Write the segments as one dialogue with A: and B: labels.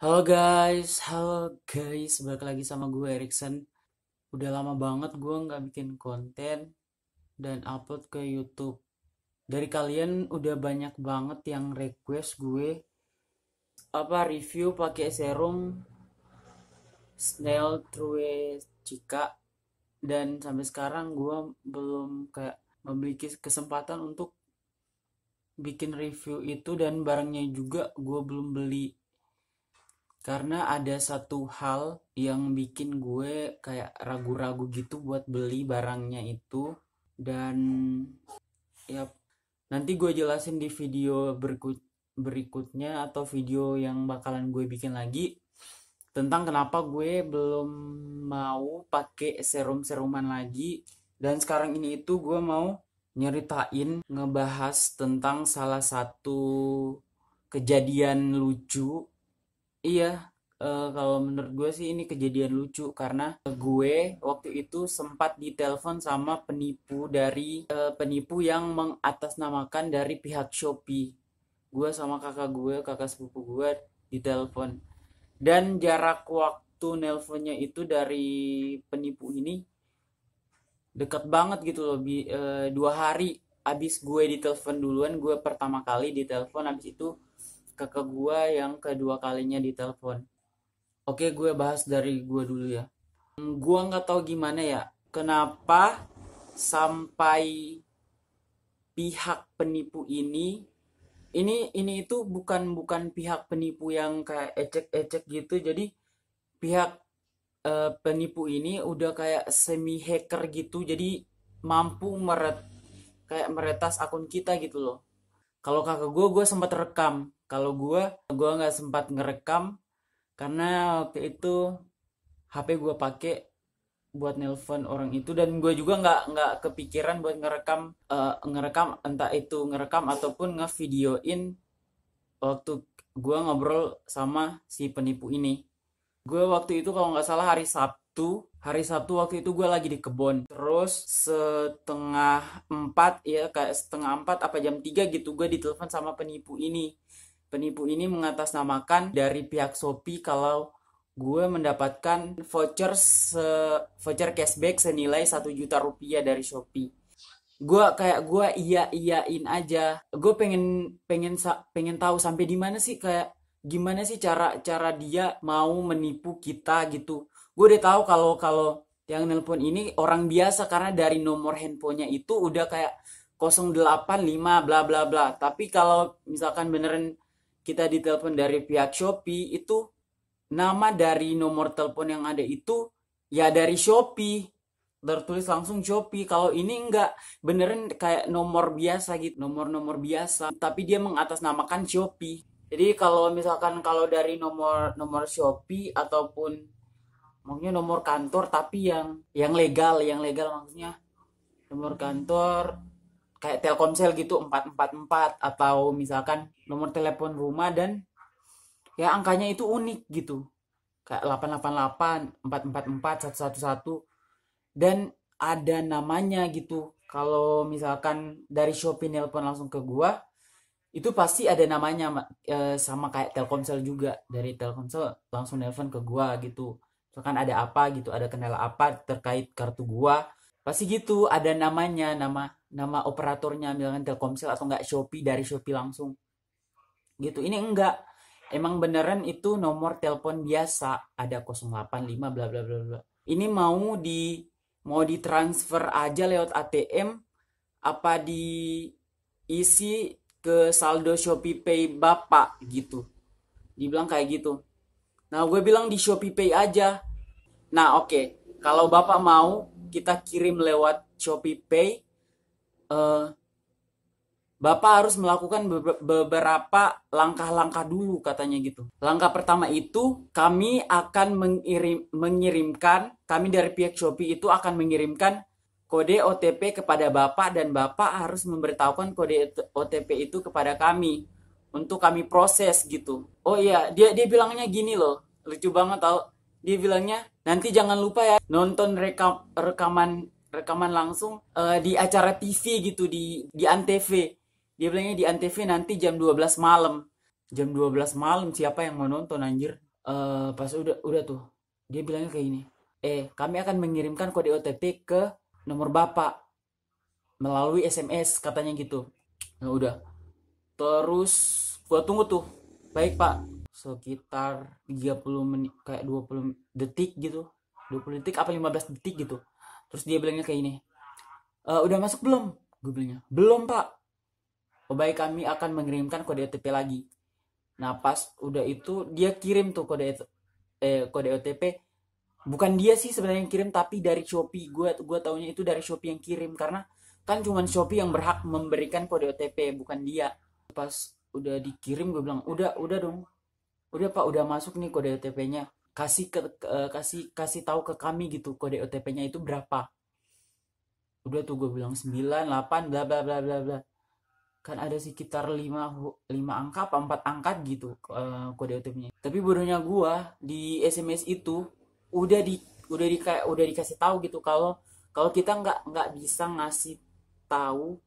A: Halo guys, balik lagi sama gue Erikson. Udah lama banget gue nggak bikin konten dan upload ke YouTube. Dari kalian udah banyak banget yang request gue review pakai serum Snail True Chica, dan sampai sekarang gue belum kayak memiliki kesempatan untuk bikin review itu, dan barangnya juga gue belum beli. Karena ada satu hal yang bikin gue kayak ragu-ragu gitu buat beli barangnya itu. Dan ya, nanti gue jelasin di video berikutnya atau video yang bakalan gue bikin lagi tentang kenapa gue belum mau pakai serum-seruman lagi. Dan sekarang ini itu gue mau nyeritain, ngebahas tentang salah satu kejadian lucu. Iya, kalau menurut gue sih ini kejadian lucu karena gue waktu itu sempat ditelepon sama penipu yang mengatasnamakan dari pihak Shopee. Gue sama kakak sepupu gue ditelepon. Dan jarak waktu nelponnya itu dari penipu ini dekat banget gitu loh. 2 hari abis gue ditelepon duluan, gue pertama kali ditelepon, abis itu kakak gue yang kedua kalinya ditelepon. Oke, gue bahas dari gue dulu ya. Gue nggak tahu gimana ya, kenapa sampai pihak penipu ini itu bukan bukan pihak penipu yang kayak ecek-ecek gitu. Jadi pihak penipu ini udah kayak semi hacker gitu. Jadi mampu kayak meretas akun kita gitu loh. Kalau kakak gue sempat rekam. Kalau gue nggak sempat ngerekam karena waktu itu HP gue pakai buat nelpon orang itu, dan gue juga nggak kepikiran buat ngerekam entah itu ngerekam ataupun ngevideoin waktu gue ngobrol sama si penipu ini. Gue waktu itu kalau nggak salah hari Sabtu waktu itu gue lagi di kebun. Terus setengah 4 ya, kayak setengah 4 apa jam 3 gitu, gue ditelepon sama penipu ini. Penipu ini mengatasnamakan dari pihak Shopee kalau gue mendapatkan voucher cashback senilai 1 juta rupiah dari Shopee. Gue iyain aja. Gue pengen tahu sampai di mana sih, kayak gimana sih cara cara dia mau menipu kita gitu. Gue udah tahu kalau kalau yang nelpon ini orang biasa karena dari nomor handphonenya itu udah kayak 085 bla bla bla. Tapi kalau misalkan beneran kita ditelepon dari pihak Shopee, itu nama dari nomor telepon yang ada itu ya dari Shopee, tertulis langsung Shopee. Kalau ini enggak, beneran kayak nomor biasa gitu, nomor-nomor biasa, tapi dia mengatasnamakan Shopee. Jadi kalau misalkan kalau dari nomor nomor Shopee ataupun maunya nomor kantor tapi yang legal maksudnya nomor kantor kayak Telkomsel gitu 444, atau misalkan nomor telepon rumah dan ya angkanya itu unik gitu, kayak 888 444 111, dan ada namanya gitu. Kalau misalkan dari Shopee nelpon langsung ke gua, itu pasti ada namanya, sama kayak Telkomsel juga, dari Telkomsel langsung nelpon ke gua gitu. Misalkan ada apa gitu, ada kendala apa terkait kartu gua, pasti gitu ada namanya, nama nama operatornya, misalkan Telkomsel atau enggak Shopee, dari Shopee langsung gitu. Ini enggak, emang beneran itu nomor telepon biasa, ada 085 bla bla bla bla. Ini mau ditransfer aja lewat ATM apa diisi ke saldo Shopee Pay Bapak gitu. Dibilang kayak gitu. Nah, gue bilang di Shopee Pay aja. Nah, oke. Kalau Bapak mau kita kirim lewat Shopee Pay, eh, Bapak harus melakukan beberapa langkah-langkah dulu katanya gitu. Langkah pertama itu kami akan mengirimkan, kami dari pihak Shopee itu akan mengirimkan kode OTP kepada Bapak, dan Bapak harus memberitahukan kode OTP itu kepada kami untuk kami proses gitu. Oh iya, dia bilangnya gini loh. Lucu banget tau. Dia bilangnya, nanti jangan lupa ya nonton rekaman langsung di acara TV gitu, di Antv. Dia bilangnya di Antv nanti jam 12 malam. Jam 12 malam siapa yang mau nonton anjir? Pas udah tuh dia bilangnya kayak gini, kami akan mengirimkan kode OTP ke nomor bapak melalui SMS katanya gitu. Nah udah, terus gua tunggu tuh, baik pak, sekitar 30 menit, kayak 20 detik gitu, 20 detik apa 15 detik gitu. Terus dia bilangnya kayak ini, udah masuk belum? Gue bilangnya belum pak. Oh baik, kami akan mengirimkan kode OTP lagi. Nah pas udah itu dia kirim tuh kode OTP. Bukan dia sih sebenarnya yang kirim, tapi dari Shopee. Gua taunya itu dari Shopee yang kirim, karena kan cuman Shopee yang berhak memberikan kode OTP, bukan dia. Pas udah dikirim gue bilang, udah dong. Udah Pak, udah masuk nih kode OTP-nya. Kasih tahu ke kami gitu kode OTP-nya itu berapa. Udah tuh gue bilang 9 8 bla bla bla bla bla. Kan ada sekitar 5 angka apa 4 angka gitu, kode OTP-nya. Tapi bodohnya gua di SMS itu udah di udah dikasih tahu gitu, kalau kalau kita nggak bisa ngasih tahu,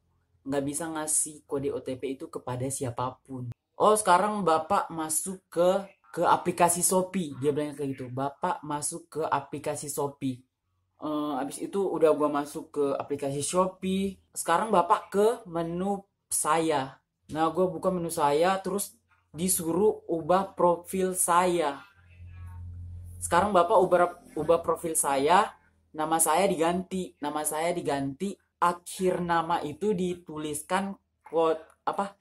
A: nggak bisa ngasih kode OTP itu kepada siapapun. Oh, sekarang Bapak masuk ke aplikasi Shopee, dia bilangnya kayak gitu. Bapak masuk ke aplikasi Shopee. Abis itu udah gua masuk ke aplikasi Shopee. Sekarang Bapak ke menu saya. Nah, gue buka menu saya, terus disuruh ubah profil saya. Sekarang Bapak ubah profil saya, nama saya diganti, akhir nama itu dituliskan kode apa?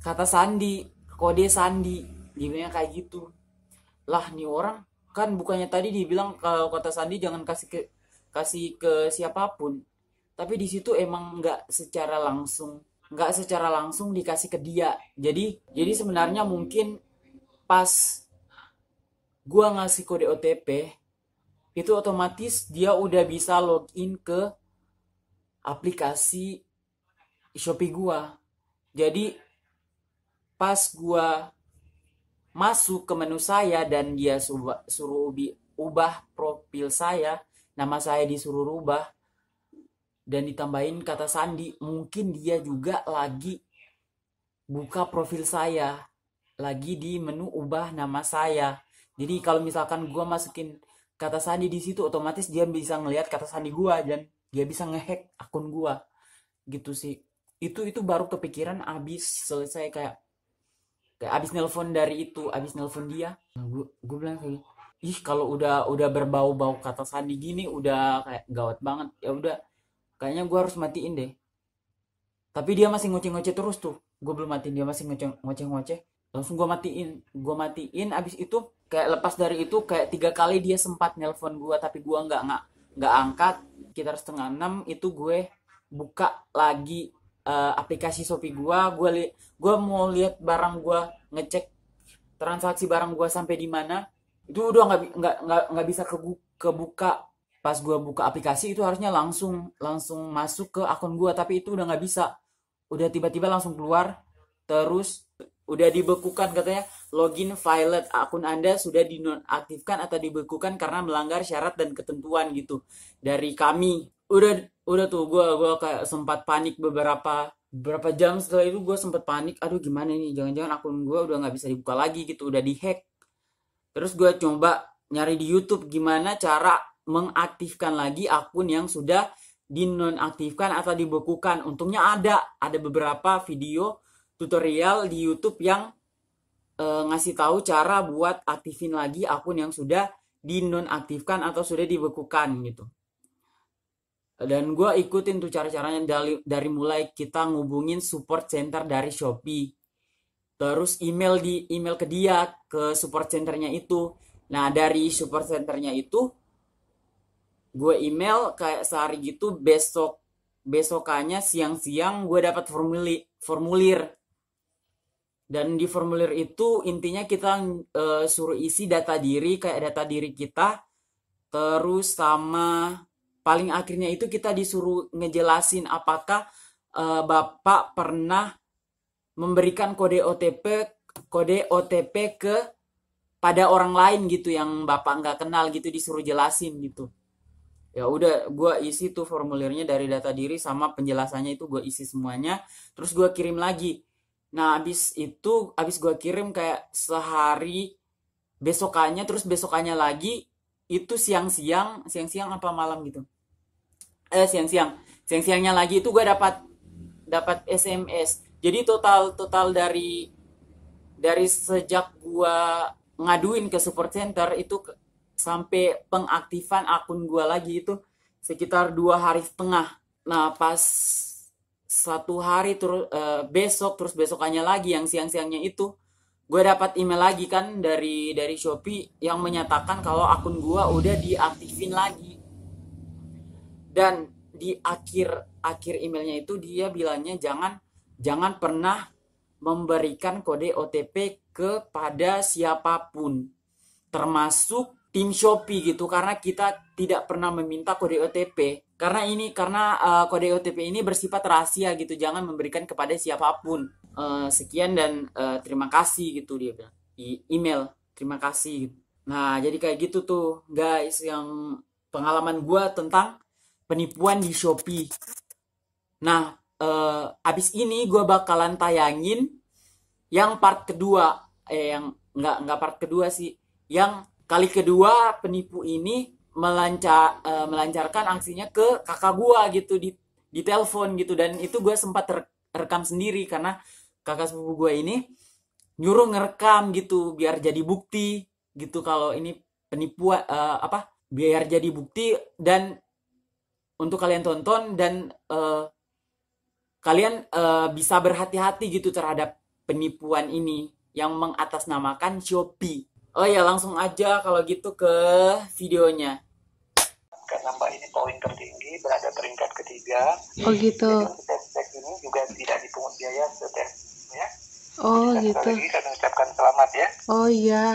A: Kata sandi, kode sandi. Dibilangnya kayak gitu. Lah, nih orang kan bukannya tadi dibilang kalau kata sandi jangan kasih ke siapapun. Tapi di situ emang nggak secara langsung dikasih ke dia. Jadi sebenarnya mungkin pas gua ngasih kode OTP itu otomatis dia udah bisa login ke aplikasi Shopee gua. Jadi pas gua masuk ke menu saya dan dia suruh ubah profil saya, nama saya disuruh rubah dan ditambahin kata sandi, mungkin dia juga lagi buka profil saya, lagi di menu ubah nama saya. Jadi kalau misalkan gue masukin kata sandi di situ, otomatis dia bisa ngelihat kata sandi gue dan dia bisa ngehack akun gue gitu sih. Itu baru kepikiran abis selesai, kayak abis nelpon abis nelpon dia. Nah, gue bilang kayak, ih kalau udah berbau-bau kata sandi gini udah kayak gawat banget. Ya udah, kayaknya gue harus matiin deh. Tapi dia masih ngoceh-ngoceh terus tuh. Gue belum matiin, dia masih ngoceh-ngoceh. Langsung gue matiin. Abis itu kayak lepas dari itu kayak 3 kali dia sempat nelpon gue, tapi gue nggak angkat. Sekitar setengah 6 itu gue buka lagi aplikasi Shopee gue. Gue mau lihat barang gue, ngecek transaksi barang gue sampai di mana. Itu udah nggak bisa kebuka. Pas gue buka aplikasi itu harusnya langsung masuk ke akun gue, tapi itu udah nggak bisa. Udah tiba-tiba langsung keluar, terus udah dibekukan katanya, login failed, akun Anda sudah dinonaktifkan atau dibekukan karena melanggar syarat dan ketentuan gitu dari kami. Udah tuh gue kayak sempat panik beberapa jam setelah itu. Gue sempat panik, aduh gimana nih, jangan-jangan akun gue udah nggak bisa dibuka lagi gitu, udah dihack. Terus gue coba nyari di YouTube gimana cara mengaktifkan lagi akun yang sudah dinonaktifkan atau dibekukan. Untungnya ada beberapa video tutorial di YouTube yang ngasih tahu cara buat aktifin lagi akun yang sudah dinonaktifkan atau sudah dibekukan gitu. Dan gue ikutin tuh cara-caranya dari mulai kita ngubungin support center dari Shopee, terus email ke dia, ke support centernya itu. Nah dari support centernya itu gue email kayak sehari gitu, besokannya siang-siang gue dapat formulir. Dan di formulir itu intinya kita suruh isi data diri, kayak data diri kita, terus sama paling akhirnya itu kita disuruh ngejelasin apakah Bapak pernah memberikan kode OTP ke pada orang lain gitu yang Bapak nggak kenal gitu, disuruh jelasin gitu. Ya udah, gue isi tuh formulirnya dari data diri sama penjelasannya itu gue isi semuanya, terus gue kirim lagi. Nah abis gue kirim kayak sehari besokannya, terus besokannya lagi itu siang-siang apa malam gitu. Siang-siangnya lagi itu gue dapat dapat SMS. Jadi total total dari sejak gua ngaduin ke support center itu sampai pengaktifan akun gua lagi itu sekitar 2 hari setengah. Nah pas satu hari terus besok terus besokannya lagi yang siang-siangnya itu gue dapat email lagi kan dari Shopee yang menyatakan kalau akun gua udah diaktifin lagi. Dan di akhir emailnya itu dia bilangnya jangan pernah memberikan kode OTP kepada siapapun, termasuk tim Shopee gitu, karena kita tidak pernah meminta kode OTP. Karena kode OTP ini bersifat rahasia gitu, jangan memberikan kepada siapapun. Sekian dan terima kasih gitu dia bilang di email. Terima kasih. Nah, jadi kayak gitu tuh, guys, yang pengalaman gua tentang penipuan di Shopee. Nah, abis ini gue bakalan tayangin yang part kedua. Yang nggak part kedua sih. Yang kali kedua penipu ini melancarkan aksinya ke kakak gue gitu di telepon gitu. Dan itu gue sempat rekam sendiri karena kakak sepupu gue ini nyuruh ngerekam gitu biar jadi bukti gitu kalau ini penipuan biar jadi bukti dan untuk kalian tonton dan kalian bisa berhati-hati gitu terhadap penipuan ini yang mengatasnamakan Shopee. Oh ya, langsung aja kalau gitu ke videonya.
B: Karena Mbak ini poin tertinggi, berada peringkat ketiga.
C: Oh gitu.
B: Jadi tes ini juga tidak dipungut biaya setes, ya.
C: Oh
B: dan
C: gitu.
B: Lagi kami ucapkan selamat ya.
C: Oh iya.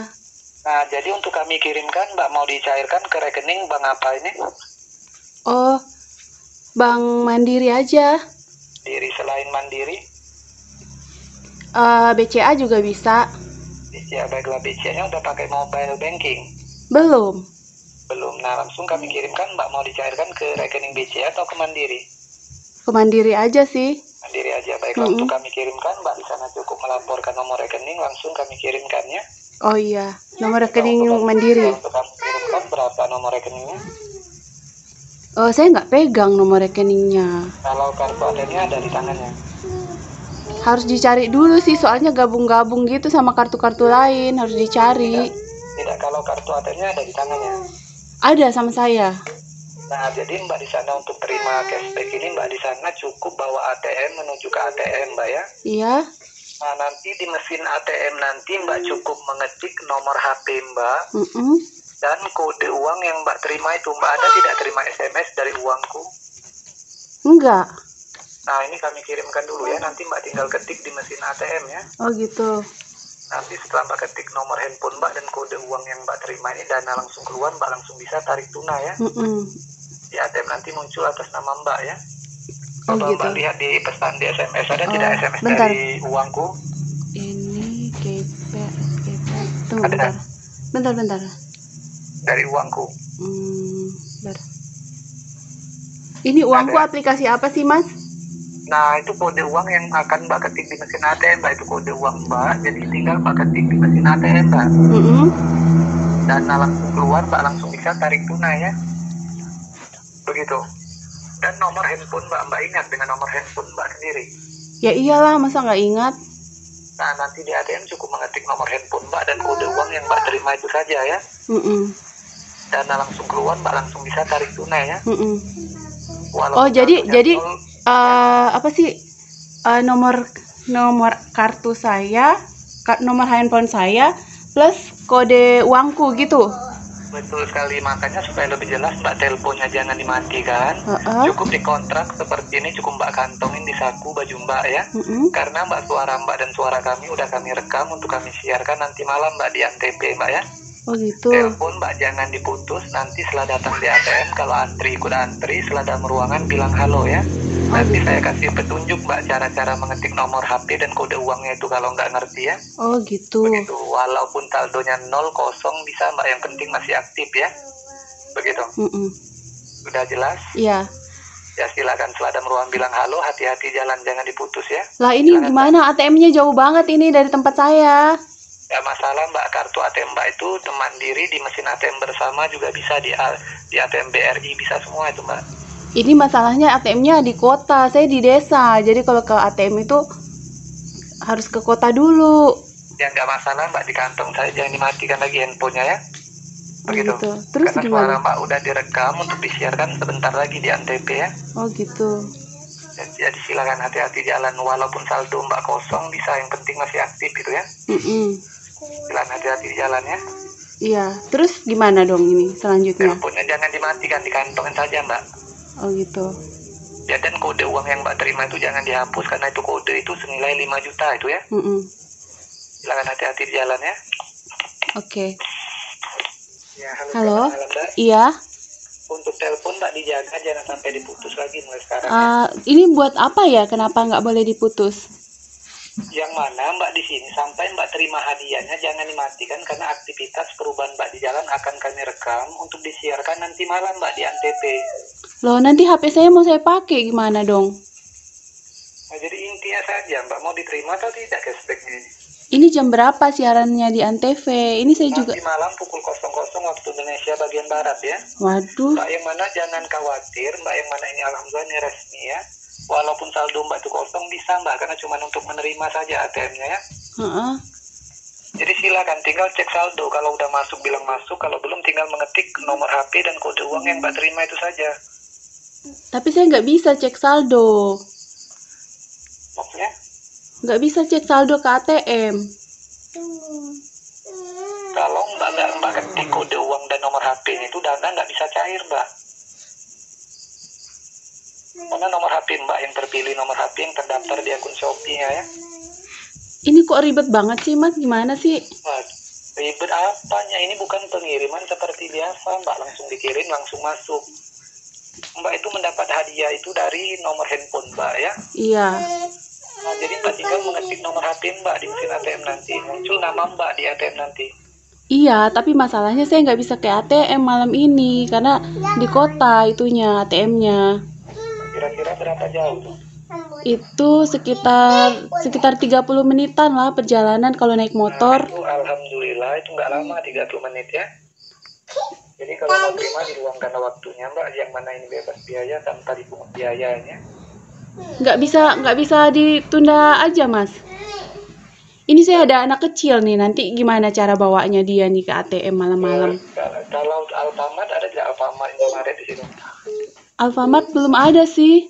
B: Nah, jadi untuk kami kirimkan, Mbak mau dicairkan ke rekening Bank apa ini?
C: Oh, Bank Mandiri aja.
B: Diri selain Mandiri?
C: BCA juga bisa.
B: BCA, baiklah. BCA-nya udah pakai mobile banking?
C: Belum.
B: Belum. Nah, langsung kami kirimkan, Mbak mau dicairkan ke rekening BCA atau ke Mandiri?
C: Ke Mandiri aja sih.
B: Mandiri aja, baiklah. Untuk kami kirimkan, Mbak di sana cukup melaporkan nomor rekening, langsung kami kirimkannya.
C: Oh iya, nomor rekening Mandiri.
B: Untuk kami kirimkan berapa nomor rekeningnya?
C: Saya nggak pegang nomor rekeningnya.
B: Kalau kartu ATM-nya ada di tangannya?
C: Harus dicari dulu sih, soalnya gabung-gabung gitu sama kartu-kartu lain, harus dicari.
B: Tidak, kalau kartu ATM-nya ada di tangannya?
C: Ada sama saya.
B: Nah, jadi Mbak di sana untuk terima cashback ini, Mbak di sana cukup bawa ATM menuju ke ATM, Mbak ya?
C: Iya.
B: Nah, nanti di mesin ATM nanti Mbak cukup mengetik nomor HP Mbak. Dan kode uang yang Mbak terima itu. Mbak ada tidak terima SMS dari uangku?
C: Enggak.
B: Nah, ini kami kirimkan dulu ya. Nanti Mbak tinggal ketik di mesin ATM ya.
C: Oh gitu.
B: Nanti setelah Mbak ketik nomor handphone Mbak dan kode uang yang Mbak terima ini, dana langsung keluar, Mbak langsung bisa tarik tunai ya. Di ATM nanti muncul atas nama Mbak ya. Coba
C: gitu.
B: Mbak lihat di pesan di SMS, ada tidak SMS
C: bentar.
B: dari uangku?
C: Ini GP. Tunggu bentar.
B: Dari uangku.
C: Bentar. Ini uangku ada. Aplikasi apa sih, Mas?
B: Nah, itu kode uang yang akan Mbak ketik di mesin ATM, Mbak. Itu kode uang Mbak, jadi tinggal Mbak ketik di mesin ATM, Mbak. Dan langsung keluar, Mbak langsung bisa tarik tunai ya. Begitu. Dan nomor handphone Mbak ingat dengan nomor handphone Mbak sendiri?
C: Ya iyalah, masa nggak ingat?
B: Nah, nanti di ATM cukup mengetik nomor handphone Mbak dan kode uang yang Mbak terima itu saja ya. Dan langsung keluar, Mbak langsung bisa tarik tunai ya.
C: Oh, jadi apa sih nomor kartu saya, nomor handphone saya plus kode uangku gitu?
B: Betul sekali, makanya supaya lebih jelas Mbak teleponnya jangan dimatikan. Cukup dikontrak seperti ini, cukup Mbak kantongin di saku baju Mbak ya. Karena suara Mbak dan suara kami udah kami rekam untuk kami siarkan nanti malam Mbak di Antv Mbak ya.
C: Oh gitu.
B: Telepon Mbak jangan diputus, nanti setelah datang di ATM, kalau antri ikut antri, setelah dalam ruangan bilang halo ya. Nanti saya kasih petunjuk Mbak cara-cara mengetik nomor HP dan kode uangnya itu kalau nggak ngerti ya.
C: Oh gitu.
B: Begitu, walaupun saldonya 0 kosong bisa Mbak, yang penting masih aktif ya. Begitu. Sudah jelas?
C: Iya.
B: Ya silakan setelah dalam ruangan bilang halo, hati-hati jalan jangan diputus ya.
C: Lah ini silakan. Gimana ATM-nya jauh banget ini dari tempat saya.
B: Nggak masalah Mbak, kartu ATM Mbak itu mandiri di mesin ATM bersama juga bisa di ATM BRI, bisa semua itu Mbak.
C: Ini masalahnya ATM-nya di kota, saya di desa. Jadi kalau ke ATM itu harus ke kota dulu.
B: Ya nggak masalah Mbak, di kantong saya, jangan dimatikan lagi handphonenya ya. Begitu.
C: Gitu. Terus
B: Karena
C: gimana?
B: suara Mbak udah direkam untuk disiarkan sebentar lagi di Antv ya.
C: Oh gitu.
B: Jadi silakan hati-hati jalan, walaupun saldo Mbak kosong bisa, yang penting masih aktif gitu ya. Silakan hati-hati di jalan ya.
C: Iya. Terus gimana dong ini selanjutnya?
B: Teleponnya jangan dimatikan, dikantongin saja Mbak.
C: Oh gitu.
B: Ya, dan kode uang yang Mbak terima itu jangan dihapus, karena itu kode itu senilai 5 juta itu ya. Silakan hati-hati di jalan ya.
C: Oke.
B: Ya,
C: Halo.
B: selamat malam, Mbak.
C: Iya.
B: Untuk telepon Mbak dijaga, jangan sampai diputus lagi mulai sekarang ya.
C: Ini buat apa ya? Kenapa nggak boleh diputus?
B: Yang mana Mbak di sini sampai Mbak terima hadiahnya jangan dimatikan, karena aktivitas perubahan Mbak di jalan akan kami rekam untuk disiarkan nanti malam Mbak di Antv.
C: Loh, nanti HP saya mau saya pakai gimana dong?
B: Nah, jadi intinya saja Mbak mau diterima atau tidak cashbacknya ini.
C: Ini jam berapa siarannya di Antv? Ini saya juga.
B: Nanti malam pukul 00 waktu Indonesia bagian Barat ya.
C: Waduh.
B: Mbak yang mana jangan khawatir, Mbak yang mana ini alhamdulillah ini resmi ya. Walaupun saldo Mbak itu kosong bisa Mbak, karena cuma untuk menerima saja ATM-nya ya. Jadi silakan tinggal cek saldo, kalau udah masuk bilang masuk, kalau belum tinggal mengetik nomor HP dan kode uang yang Mbak terima itu saja.
C: Tapi saya nggak bisa cek saldo.
B: Maksudnya?
C: Nggak bisa cek saldo ke ATM.
B: Kalau Mbak ketik kode uang dan nomor HP itu, dana nggak bisa cair Mbak. Karena nomor HP Mbak yang terpilih, nomor HP yang terdaftar di akun Shopee-nya ya.
C: Ini kok ribet banget sih Mas, gimana sih?
B: Nah, ribet apanya? Ini bukan pengiriman seperti biasa Mbak, langsung dikirim langsung masuk. Mbak itu mendapat hadiah itu dari nomor handphone Mbak ya.
C: Iya.
B: Nah, jadi Mbak tinggal mengetik nomor HP Mbak di mesin ATM nanti, muncul nama Mbak di ATM nanti.
C: Iya, tapi masalahnya saya nggak bisa ke ATM malam ini karena di kota itunya ATM-nya.
B: Kira-kira berapa jauh tuh?
C: Itu sekitar 30 menitan lah perjalanan kalau naik motor.
B: Nah, itu alhamdulillah itu nggak lama, 30 menit ya. Jadi kalau mau terima diluangkan waktunya Mbak, yang mana ini bebas biaya tanpa dipungut biayanya.
C: Nggak bisa ditunda aja Mas. Ini saya ada anak kecil nih, nanti gimana cara bawanya dia nih ke ATM malam-malam?
B: Kalau Alfamart ada tidak, Alfamart Indomaret di situ?
C: Alfamart belum ada sih.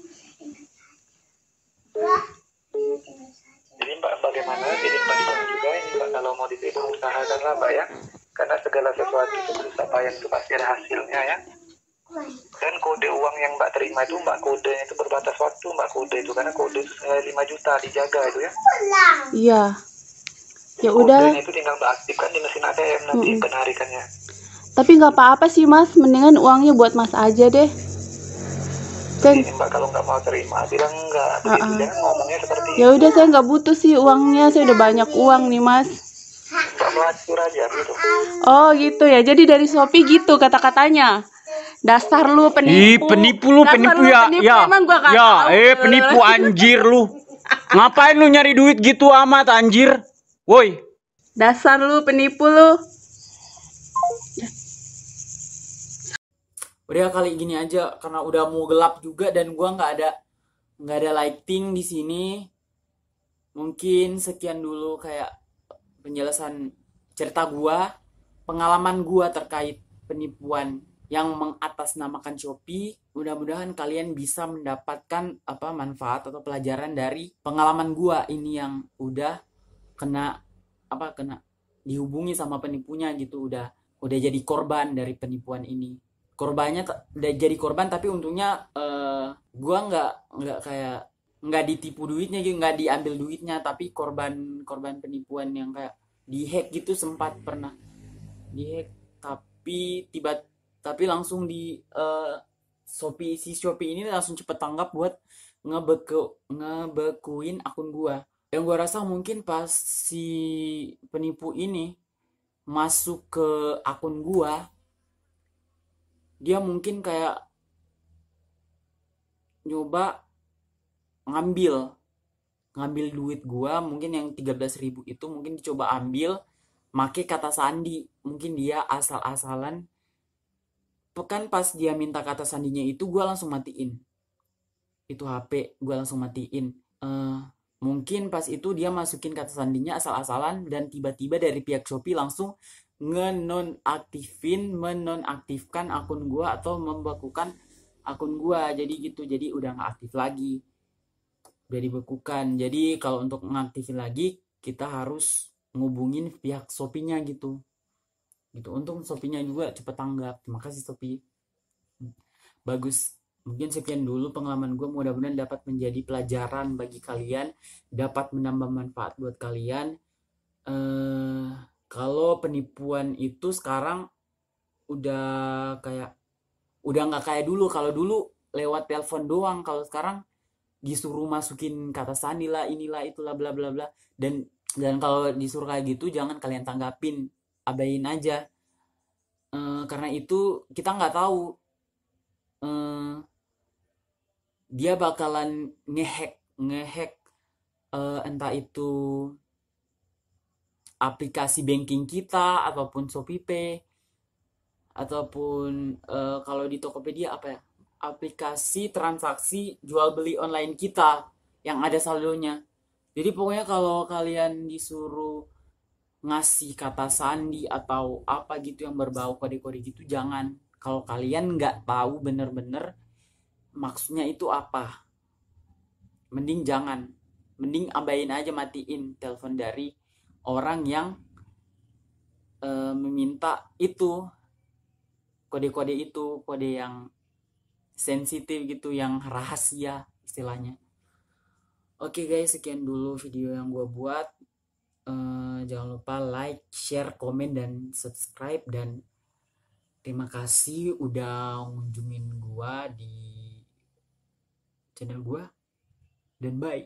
B: Jadi Mbak bagaimana? Jadi Mbak di sana juga ini Mbak, kalau mau diterima usahakanlah Mbak ya. Karena segala sesuatu itu berusaha payah itu pasti ada hasilnya ya. Dan kode uang yang Mbak terima itu Mbak, kodenya itu berbatas waktu Mbak, kode itu, karena kode itu 5 juta dijaga itu ya.
C: Iya. Ya udah.
B: Kodenya itu tinggal Mbak aktifkan di mesin ATM nanti penarikannya.
C: Tapi nggak apa-apa sih Mas, mendingan uangnya buat Mas aja deh.
B: Ini Mbak kalau nggak mau terima bilang enggak, begitu jangan ngomongnya seperti itu.
C: Ya udah, saya nggak butuh sih uangnya, saya udah banyak uang nih Mas.
B: Mbak melacur aja gitu.
C: Oh gitu ya, jadi dari Shopee gitu kata-katanya. Dasar lu penipu.
D: Penipu lu, penipu ya. Ya.
C: Emang gua
D: Ya, penipu anjir lu. Ngapain lu nyari duit gitu amat anjir? Woi.
C: Dasar lu penipu lu.
A: Udah kali gini aja karena udah mau gelap juga dan gua nggak ada lighting di sini. Mungkin sekian dulu kayak penjelasan cerita gua, pengalaman gua terkait penipuan yang mengatasnamakan Shopee. Mudah-mudahan kalian bisa mendapatkan manfaat atau pelajaran dari pengalaman gua ini yang udah kena dihubungi sama penipunya gitu, udah jadi korban dari penipuan ini. Korbannya udah jadi korban, tapi untungnya gua nggak ditipu duitnya gitu, nggak diambil duitnya, tapi korban penipuan yang kayak dihack gitu, sempat pernah dihack, tapi langsung di Shopee ini langsung cepet tanggap buat ngebekuin akun gua. Yang gua rasa mungkin pas si penipu ini masuk ke akun gua, dia mungkin kayak nyoba ngambil duit gua, mungkin yang 13.000 itu mungkin dicoba ambil, make kata sandi. Mungkin dia asal-asalan. Kan pas dia minta kata sandinya itu gue langsung matiin. Itu HP gue langsung matiin. Mungkin pas itu dia masukin kata sandinya asal-asalan dan tiba-tiba dari pihak Shopee langsung menonaktifkan akun gue atau membekukan akun gue. Jadi gitu, jadi udah nggak aktif lagi, udah dibekukan. Jadi kalau untuk ngaktifin lagi kita harus ngubungin pihak Shopee-nya gitu. Untung Shopee-nya juga cepet tanggap. Terima kasih Shopee. Bagus. Mungkin sekian dulu pengalaman gue, mudah-mudahan dapat menjadi pelajaran bagi kalian, dapat menambah manfaat buat kalian. Kalau penipuan itu sekarang udah nggak kayak dulu. Kalau dulu lewat telepon doang, kalau sekarang disuruh masukin kata sandi lah, inilah itulah bla bla bla. Dan kalau disuruh kayak gitu jangan kalian tanggapin, abain aja. Karena itu kita nggak tahu dia bakalan ngehack entah itu aplikasi banking kita ataupun ShopeePay ataupun kalau di Tokopedia apa ya, aplikasi transaksi jual beli online kita yang ada saldonya. Jadi pokoknya kalau kalian disuruh ngasih kata sandi atau apa gitu yang berbau kode-kode gitu, jangan. Kalau kalian nggak tahu bener-bener maksudnya itu apa, mending jangan, mending abain aja, matiin telepon dari orang yang meminta itu kode-kode itu, kode yang sensitif gitu, yang rahasia istilahnya. Oke guys, sekian dulu video yang gue buat. Jangan lupa like, share, komen, dan subscribe. Dan terima kasih udah ngunjungin gue di channel gue, dan bye.